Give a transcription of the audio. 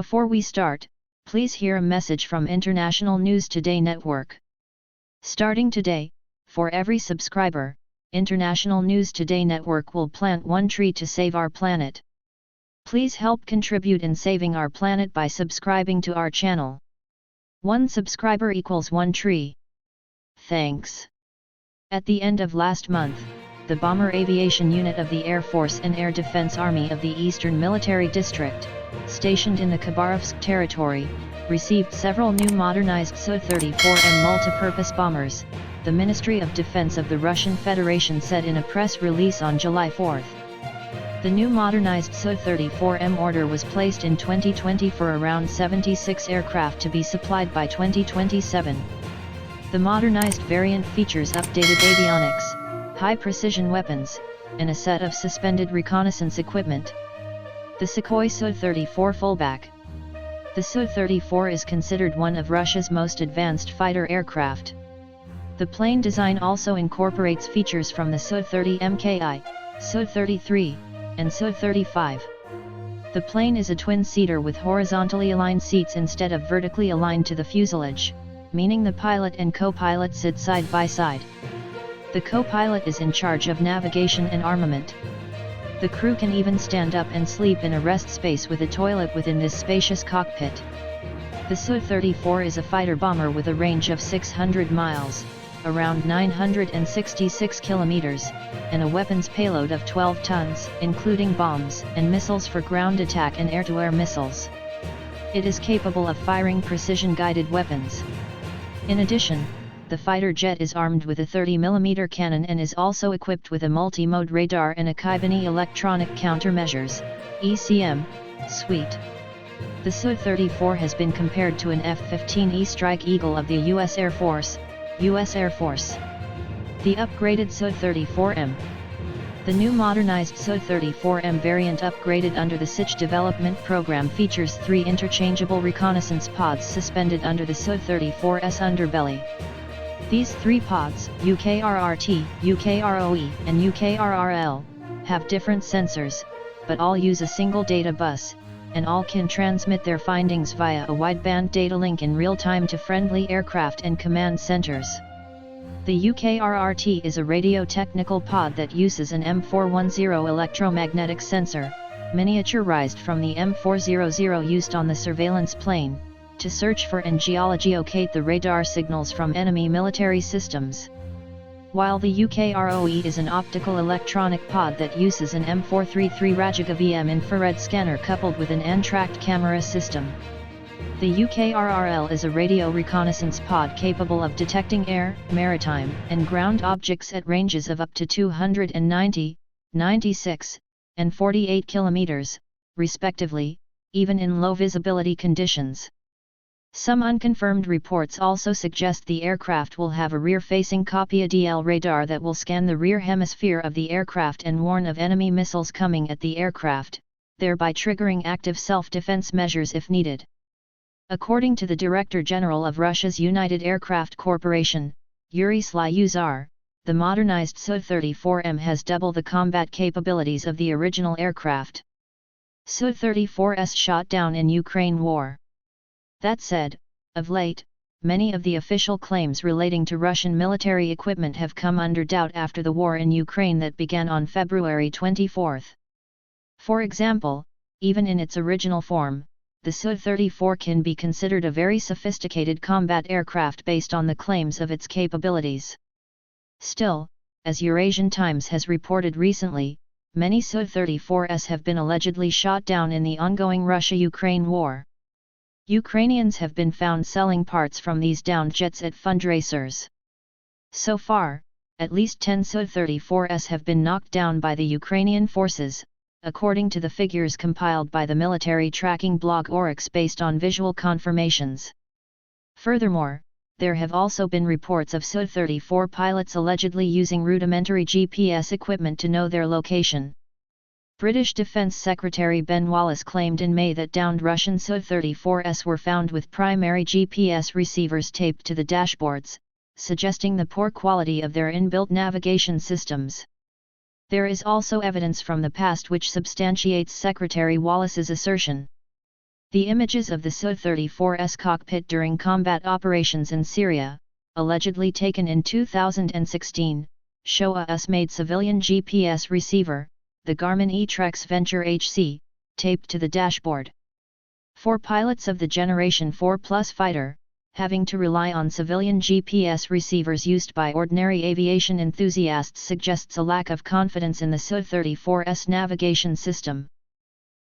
Before we start, please hear a message from International News Today Network. Starting today, for every subscriber, International News Today Network will plant one tree to save our planet. Please help contribute in saving our planet by subscribing to our channel. One subscriber equals one tree. Thanks. At the end of last month, the Bomber Aviation Unit of the Air Force and Air Defense Army of the Eastern Military District, stationed in the Khabarovsk territory, received several new modernized Su-34M multipurpose bombers, the Ministry of Defense of the Russian Federation said in a press release on July 4. The new modernized Su-34M order was placed in 2020 for around 76 aircraft to be supplied by 2027. The modernized variant features updated avionics, high-precision weapons, and a set of suspended reconnaissance equipment. The Sukhoi Su-34 fullback. The Su-34 is considered one of Russia's most advanced fighter aircraft. The plane design also incorporates features from the Su-30 MKI, Su-33, and Su-35. The plane is a twin-seater with horizontally aligned seats instead of vertically aligned to the fuselage, meaning the pilot and co-pilot sit side by side. The co-pilot is in charge of navigation and armament. The crew can even stand up and sleep in a rest space with a toilet within this spacious cockpit. The Su-34 is a fighter bomber with a range of 600 miles, around 966 kilometers, and a weapons payload of 12 tons, including bombs and missiles for ground attack and air-to-air missiles. It is capable of firing precision-guided weapons. In addition, the fighter jet is armed with a 30mm cannon and is also equipped with a multi-mode radar and a Kybani electronic countermeasures (ECM) suite. The Su-34 has been compared to an F-15E Strike Eagle of the U.S. Air Force. The upgraded Su-34M. The new modernized Su-34M variant upgraded under the SICH development program features 3 interchangeable reconnaissance pods suspended under the Su-34's underbelly. These 3 pods, UKRRT, UKROE, and UKRRL, have different sensors, but all use a single data bus, and all can transmit their findings via a wideband data link in real time to friendly aircraft and command centers. The UKRRT is a radio-technical pod that uses an M410 electromagnetic sensor, miniaturized from the M400 used on the surveillance plane, to search for and geolocate the radar signals from enemy military systems. While the UKROE is an optical electronic pod that uses an M433 Rajaga-VM infrared scanner coupled with an N-tracked camera system. The UKRRL is a radio reconnaissance pod capable of detecting air, maritime, and ground objects at ranges of up to 290, 96, and 48 kilometers, respectively, even in low visibility conditions. Some unconfirmed reports also suggest the aircraft will have a rear-facing COPIA-DL radar that will scan the rear hemisphere of the aircraft and warn of enemy missiles coming at the aircraft, thereby triggering active self-defense measures if needed. According to the Director General of Russia's United Aircraft Corporation, Yuri Slyuzar, the modernized Su-34M has double the combat capabilities of the original aircraft. Su-34S shot down in Ukraine war. That said, of late, many of the official claims relating to Russian military equipment have come under doubt after the war in Ukraine that began on February 24. For example, even in its original form, the Su-34 can be considered a very sophisticated combat aircraft based on the claims of its capabilities. Still, as Eurasian Times has reported recently, many Su-34s have been allegedly shot down in the ongoing Russia-Ukraine war. Ukrainians have been found selling parts from these downed jets at fundraisers. So far, at least 10 Su-34s have been knocked down by the Ukrainian forces, according to the figures compiled by the military tracking blog Oryx based on visual confirmations. Furthermore, there have also been reports of Su-34 pilots allegedly using rudimentary GPS equipment to know their location. British Defence Secretary Ben Wallace claimed in May that downed Russian Su-34s were found with primary GPS receivers taped to the dashboards, suggesting the poor quality of their inbuilt navigation systems. There is also evidence from the past which substantiates Secretary Wallace's assertion. The images of the Su-34's cockpit during combat operations in Syria, allegedly taken in 2016, show a US-made civilian GPS receiver, the Garmin eTrex Venture HC, taped to the dashboard. For pilots of the Generation 4 Plus fighter, having to rely on civilian GPS receivers used by ordinary aviation enthusiasts suggests a lack of confidence in the Su-34's navigation system.